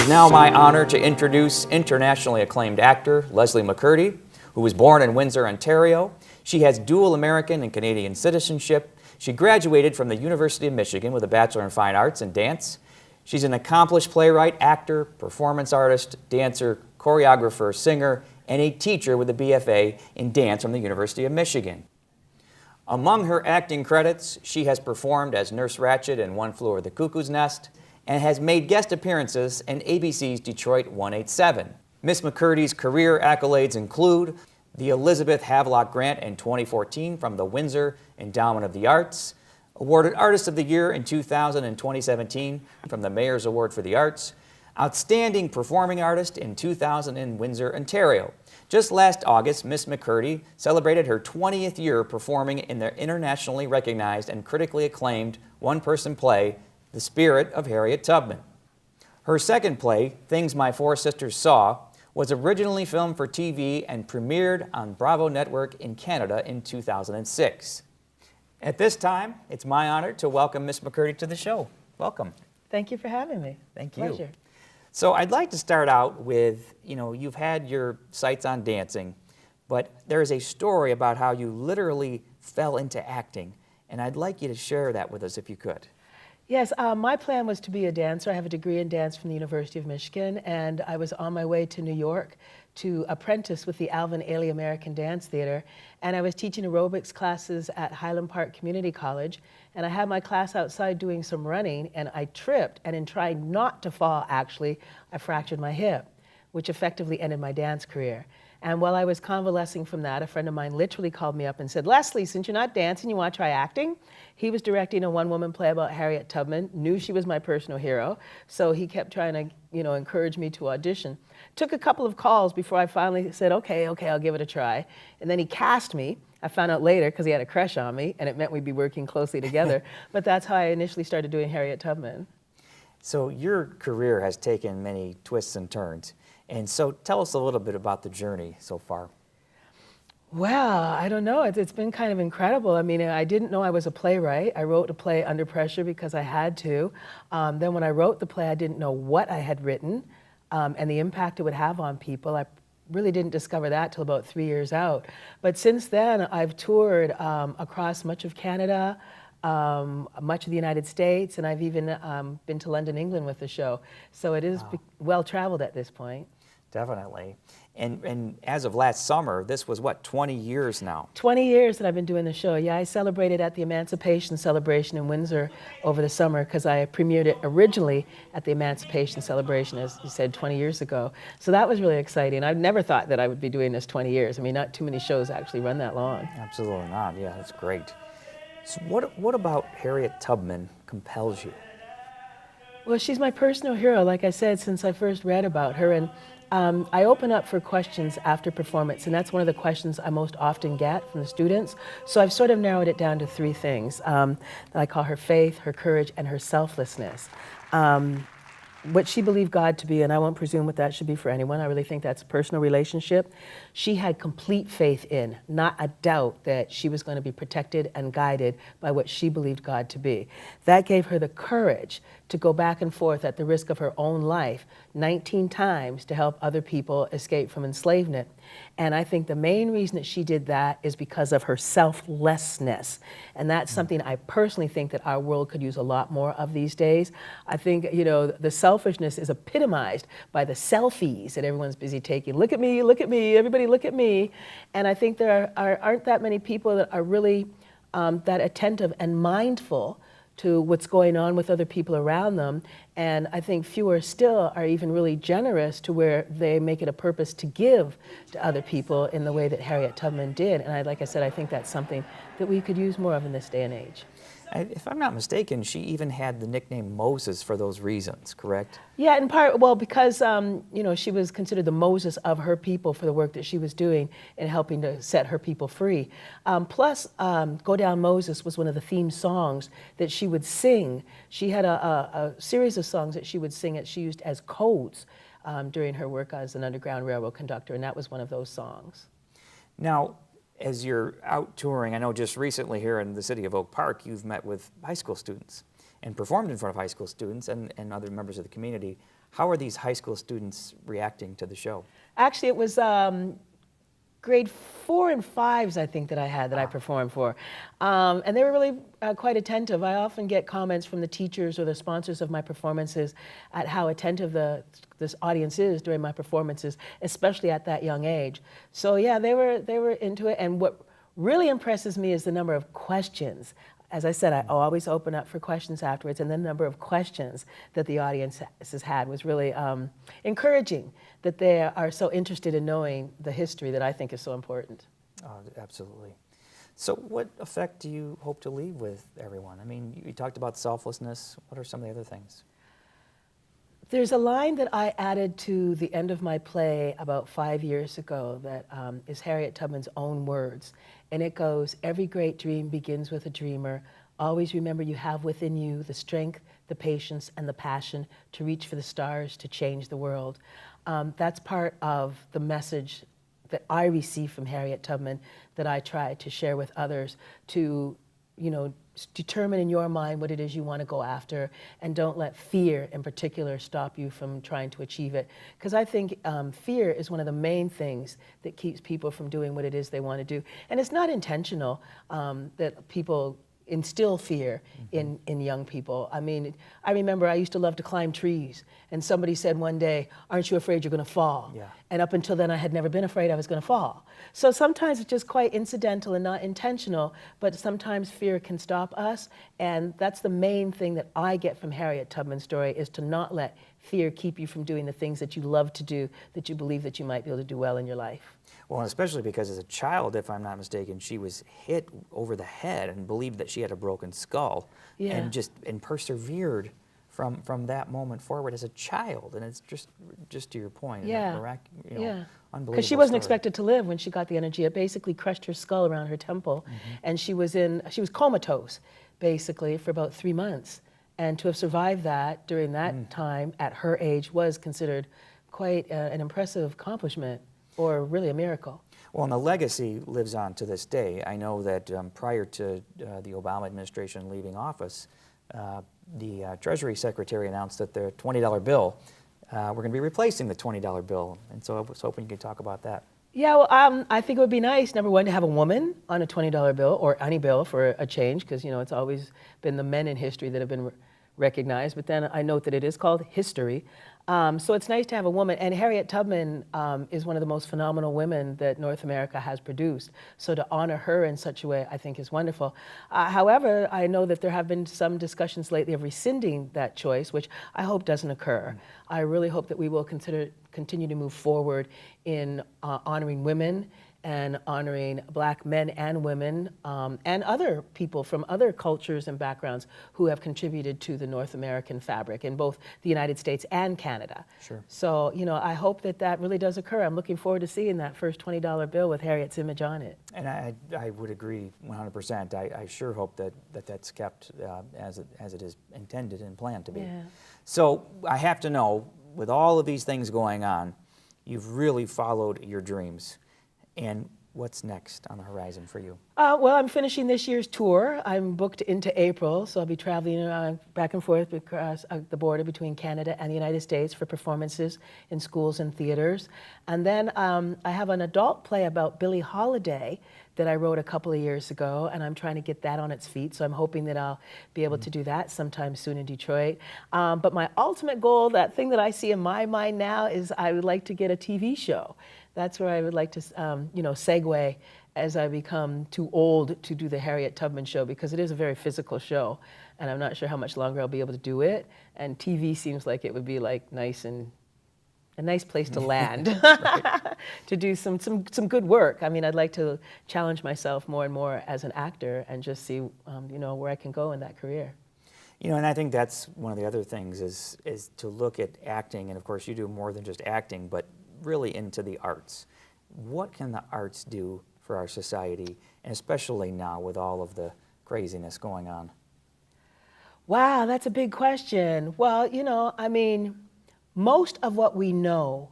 is now my honor to introduce internationally acclaimed actor Lesley McCurdy, who was born in Windsor, Ontario. She has dual American and Canadian citizenship. She graduated from the University of Michigan with a Bachelor in Fine Arts and Dance. She's an accomplished playwright, actor, performance artist, dancer, choreographer, singer, and a teacher with a BFA in dance from the University of Michigan. Among her acting credits, she has performed as Nurse Ratched in One Flew Over the Cuckoo's Nest and has made guest appearances in ABC's Detroit 187. Miss McCurdy's career accolades include the Elizabeth Havelock Grant in 2014 from the Windsor Endowment of the Arts, awarded Artist of the Year in 2000 and 2017 from the Mayor's Award for the Arts, Outstanding Performing Artist in 2000 in Windsor, Ontario. Just last August, Miss McCurdy celebrated her 20th year performing in the internationally recognized and critically acclaimed one-person play, The Spirit of Harriet Tubman. Her second play, Things My Four Sisters Saw, was originally filmed for TV and premiered on Bravo Network in Canada in 2006. At this time, it's my honor to welcome Miss McCurdy to the show. Welcome. Thank you for having me. Thank you. Pleasure. So I'd like to start out with, you've had your sights on dancing, but there's a story about how you literally fell into acting, and I'd like you to share that with us if you could. Yes, my plan was to be a dancer. I have a degree in dance from the University of Michigan, and I was on my way to New York to apprentice with the Alvin Ailey American Dance Theater, and I was teaching aerobics classes at Highland Park Community College, and I had my class outside doing some running, and I tripped, and in trying not to fall, actually, I fractured my hip, which effectively ended my dance career. And while I was convalescing from that, a friend of mine literally called me up and said, "Leslie, since you're not dancing, you want to try acting?" He was directing a one-woman play about Harriet Tubman, knew she was my personal hero, so he kept trying to, encourage me to audition. Took a couple of calls before I finally said, okay, I'll give it a try. And then he cast me. I found out later because he had a crush on me, and it meant we'd be working closely together. But that's how I initially started doing Harriet Tubman. So your career has taken many twists and turns. And so tell us a little bit about the journey so far. Well, I don't know. It's been kind of incredible. I mean, I didn't know I was a playwright. I wrote a play under pressure because I had to. Then when I wrote the play, I didn't know what I had written and the impact it would have on people. I really didn't discover that till about 3 years out. But since then, I've toured across much of Canada, much of the United States, and I've even been to London, England with the show. So it is well traveled at this point. Definitely. And as of last summer, this was what, 20 years now? 20 years that I've been doing the show. Yeah, I celebrated at the Emancipation Celebration in Windsor over the summer because I premiered it originally at the Emancipation Celebration, as you said, 20 years ago. So that was really exciting. I never thought that I would be doing this 20 years. I mean, not too many shows actually run that long. Absolutely not. Yeah, that's great. So what about Harriet Tubman compels you? Well, she's my personal hero, like I said, since I first read about her. And I open up for questions after performance, and that's one of the questions I most often get from the students. So I've sort of narrowed it down to three things. I call her faith, her courage, and her selflessness. What she believed God to be, and I won't presume what that should be for anyone. I really think that's a personal relationship. She had complete faith in, not a doubt that she was going to be protected and guided by what she believed God to be. That gave her the courage to go back and forth at the risk of her own life 19 times to help other people escape from enslavement. And I think the main reason that she did that is because of her selflessness. And that's something I personally think that our world could use a lot more of these days. I think, the selfishness is epitomized by the selfies that everyone's busy taking. Look at me, everybody look at me. And I think there aren't that many people that are really that attentive and mindful to what's going on with other people around them. And I think fewer still are even really generous to where they make it a purpose to give to other people in the way that Harriet Tubman did. And like I said, I think that's something that we could use more of in this day and age. If I'm not mistaken, she even had the nickname Moses for those reasons, correct? Yeah, in part, well, because, she was considered the Moses of her people for the work that she was doing in helping to set her people free. Plus, Go Down Moses was one of the theme songs that she would sing. She had a series of songs that she would sing that she used as codes during her work as an Underground Railroad conductor, and that was one of those songs. Now, as you're out touring, I know just recently here in the city of Oak Park, you've met with high school students. and performed in front of high school students and other members of the community. How are these high school students reacting to the show? Actually, it was grade 4 and 5s, I think, that I had that I performed for. And they were really quite attentive. I often get comments from the teachers or the sponsors of my performances at how attentive this audience is during my performances, especially at that young age. So yeah, they were into it. And what really impresses me is the number of questions. As I said, I always open up for questions afterwards, and the number of questions that the audience has had was really encouraging, that they are so interested in knowing the history that I think is so important. Oh, absolutely. So what effect do you hope to leave with everyone? I mean, you talked about selflessness. What are some of the other things? There's a line that I added to the end of my play about 5 years ago that is Harriet Tubman's own words. And it goes, "Every great dream begins with a dreamer. Always remember you have within you the strength, the patience, and the passion to reach for the stars to change the world." That's part of the message that I received from Harriet Tubman that I try to share with others to, determine in your mind what it is you want to go after, and don't let fear in particular stop you from trying to achieve it. Because I think fear is one of the main things that keeps people from doing what it is they want to do. And it's not intentional that people instill fear in young people. I mean, I remember I used to love to climb trees, and somebody said one day, "Aren't you afraid you're going to fall?" Yeah. And up until then, I had never been afraid I was going to fall. So sometimes it's just quite incidental and not intentional, but sometimes fear can stop us, and that's the main thing that I get from Harriet Tubman's story, is to not let fear keep you from doing the things that you love to do, that you believe that you might be able to do well in your life. Well, especially because as a child, if I'm not mistaken, she was hit over the head and believed that she had a broken skull, Yeah. and persevered from that moment forward as a child. And it's just to your point, Yeah. unbelievable. Because she wasn't story. expected to live when she got the energy. It basically crushed her skull around her temple, and she was comatose, basically, for about 3 months. And to have survived that during that time at her age was considered quite an impressive accomplishment, or really a miracle. Well, and the legacy lives on to this day. I know that prior to the Obama administration leaving office, the Treasury Secretary announced that the $20 bill, we're going to be replacing the $20 bill. And so I was hoping you could talk about that. Yeah, well, I think it would be nice, number one, to have a woman on a $20 bill, or any bill for a change, because, it's always been the men in history that have been recognized. But then I note that it is called history. So it's nice to have a woman. And Harriet Tubman is one of the most phenomenal women that North America has produced. So to honor her in such a way, I think, is wonderful. However, I know that there have been some discussions lately of rescinding that choice, which I hope doesn't occur. I really hope that we will continue to move forward in honoring women and honoring Black men and women and other people from other cultures and backgrounds who have contributed to the North American fabric in both the United States and Canada. Sure. So, I hope that really does occur. I'm looking forward to seeing that first $20 bill with Harriet's image on it. And I would agree 100%. I sure hope that's kept as it is intended and planned to be. Yeah. So I have to know, with all of these things going on, you've really followed your dreams. And what's next on the horizon for you? Well, I'm finishing this year's tour. I'm booked into April, so I'll be traveling back and forth across the border between Canada and the United States for performances in schools and theaters. And then I have an adult play about Billie Holiday that I wrote a couple of years ago, and I'm trying to get that on its feet, so I'm hoping that I'll be able to do that sometime soon in Detroit. But my ultimate goal, that thing that I see in my mind now, is I would like to get a TV show. That's where I would like to, segue as I become too old to do the Harriet Tubman show, because it is a very physical show, and I'm not sure how much longer I'll be able to do it. And TV seems like it would be like a nice place to land to do some good work. I mean, I'd like to challenge myself more and more as an actor and just see, where I can go in that career. And I think that's one of the other things is to look at acting, and of course you do more than just acting, but really into the arts. What can the arts do for our society, and especially now with all of the craziness going on? Wow, that's a big question. Well, most of what we know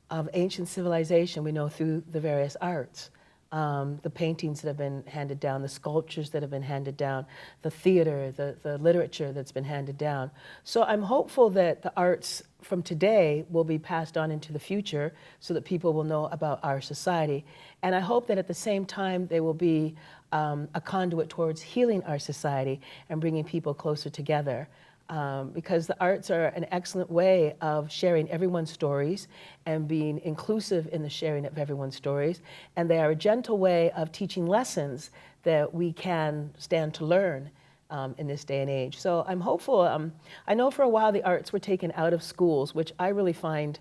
of ancient civilization, we know through the various arts. the paintings that have been handed down, the sculptures that have been handed down, the theater, the literature that's been handed down. So I'm hopeful that the arts from today will be passed on into the future so that people will know about our society. And I hope that at the same time they will be a conduit towards healing our society and bringing people closer together. Because the arts are an excellent way of sharing everyone's stories and being inclusive in the sharing of everyone's stories. And they are a gentle way of teaching lessons that we can stand to learn in this day and age. So I'm hopeful. I know for a while the arts were taken out of schools, which I really find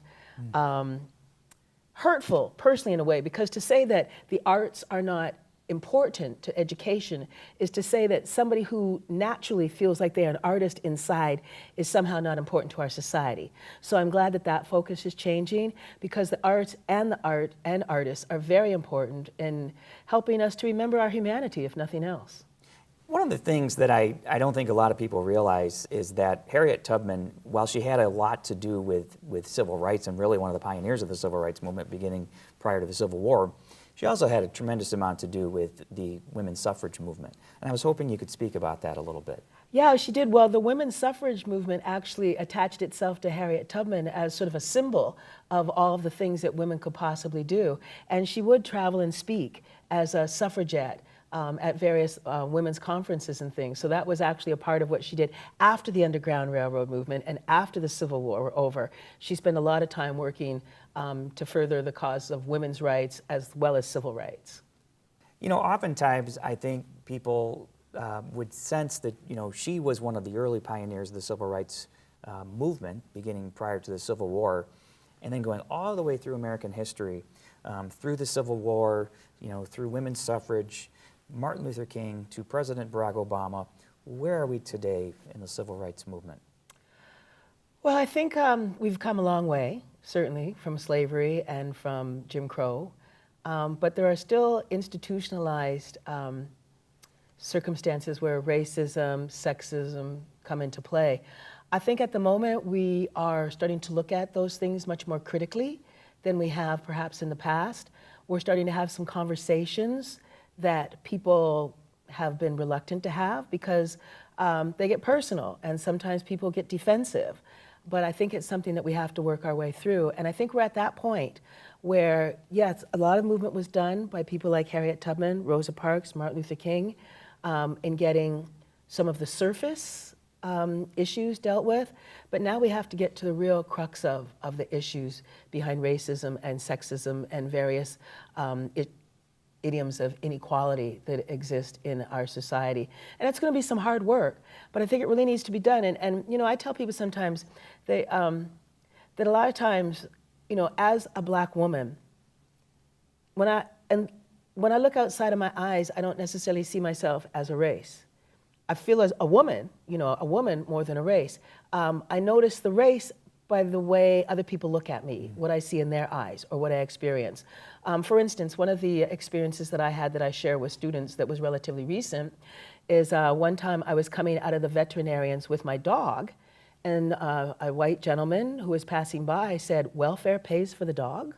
hurtful, personally, in a way, because to say that the arts are not important to education is to say that somebody who naturally feels like they're an artist inside is somehow not important to our society. So I'm glad that that focus is changing, because the arts and artists are very important in helping us to remember our humanity, if nothing else. One of the things that I don't think a lot of people realize is that Harriet Tubman, while she had a lot to do with civil rights and really one of the pioneers of the civil rights movement beginning prior to the Civil War, she also had a tremendous amount to do with the women's suffrage movement. And I was hoping you could speak about that a little bit. Yeah, she did. Well, the women's suffrage movement actually attached itself to Harriet Tubman as sort of a symbol of all of the things that women could possibly do. And she would travel and speak as a suffragette at various women's conferences and things. So that was actually a part of what she did after the Underground Railroad movement and after the Civil War were over. She spent a lot of time working to further the cause of women's rights as well as civil rights. You know, oftentimes I think people would sense that, you know, she was one of the early pioneers of the civil rights movement beginning prior to the Civil War, and then going all the way through American history, through the Civil War, you know, through women's suffrage, Martin Luther King to President Barack Obama. Where are we today in the civil rights movement? Well, I think we've come a long way, certainly, from slavery and from Jim Crow. But there are still institutionalized circumstances where racism, sexism come into play. I think at the moment we are starting to look at those things much more critically than we have perhaps in the past. We're starting to have some conversations that people have been reluctant to have because they get personal and sometimes people get defensive. But I think it's something that we have to work our way through. And I think we're at that point where, yes, a lot of movement was done by people like Harriet Tubman, Rosa Parks, Martin Luther King, in getting some of the surface issues dealt with. But now we have to get to the real crux of the issues behind racism and sexism and various idioms of inequality that exist in our society. And it's going to be some hard work, but I think it really needs to be done. And you know, I tell people sometimes that a lot of times, you know, as a black woman, when I look outside of my eyes, I don't necessarily see myself as a race. I feel as a woman, you know, a woman more than a race. I notice the race by the way other people look at me, what I see in their eyes or what I experience. For instance, one of the experiences that I had that I share with students that was relatively recent is one time I was coming out of the veterinarians with my dog, and a white gentleman who was passing by said, "Welfare pays for the dog?"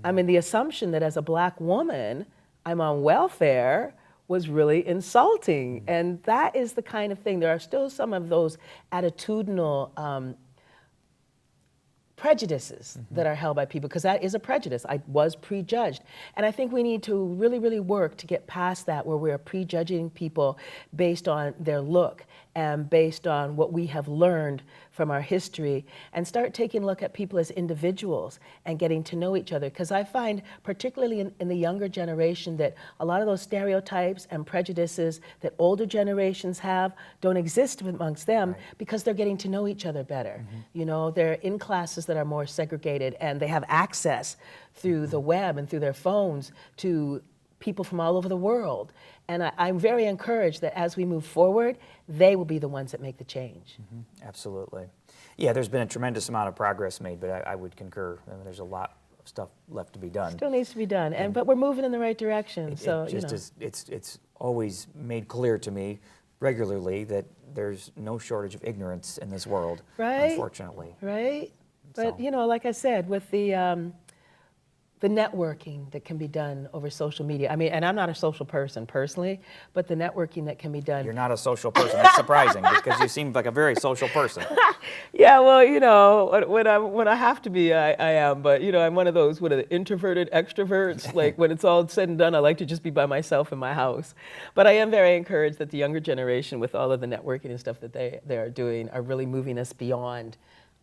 I mean, the assumption that as a black woman I'm on welfare was really insulting. And that is the kind of thing, there are still some of those attitudinal prejudices that are held by people, because that is a prejudice. I was prejudged. And I think we need to really, really work to get past that, where we are prejudging people based on their look and based on what we have learned from our history, and start taking a look at people as individuals and getting to know each other. Because I find, particularly in the younger generation, that a lot of those stereotypes and prejudices that older generations have don't exist amongst them, because they're getting to know each other better. You know, they're in classes that are more segregated, and they have access through the web and through their phones to people from all over the world. And I'm very encouraged that as we move forward, they will be the ones that make the change. Absolutely. Yeah, there's been a tremendous amount of progress made, but I would concur. I mean, there's a lot of stuff left to be done. Still needs to be done, but we're moving in the right direction. It's always made clear to me regularly that there's no shortage of ignorance in this world, unfortunately. Right. But you know, like I said, with the the networking that can be done over social media. I mean, and I'm not a social person personally, but the networking that can be done. You're not a social person. That's surprising because you seem like a very social person. Yeah, well, you know, when I have to be, I am. But you know, I'm one of those introverted extroverts. Like when it's all said and done, I like to just be by myself in my house. But I am very encouraged that the younger generation, with all of the networking and stuff that they are doing, are really moving us beyond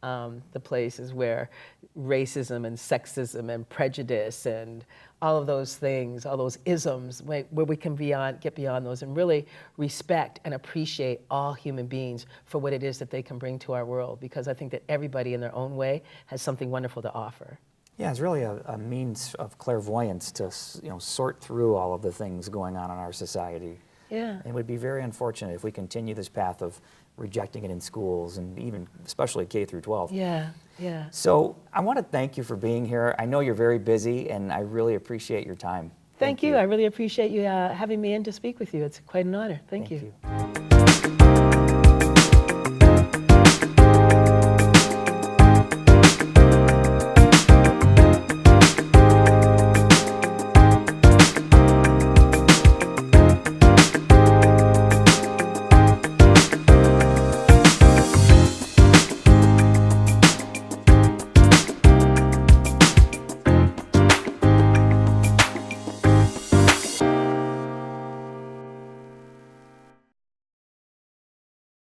the places where racism and sexism and prejudice and all of those things, all those isms, where we can get beyond those and really respect and appreciate all human beings for what it is that they can bring to our world, because I think that everybody in their own way has something wonderful to offer. Yeah, it's really a means of clairvoyance to sort through all of the things going on in our society. Yeah. It would be very unfortunate if we continue this path of rejecting it in schools and even especially K through 12. Yeah, yeah. So I want to thank you for being here. I know you're very busy and I really appreciate your time. Thank you. I really appreciate you having me in to speak with you. It's quite an honor. Thank you.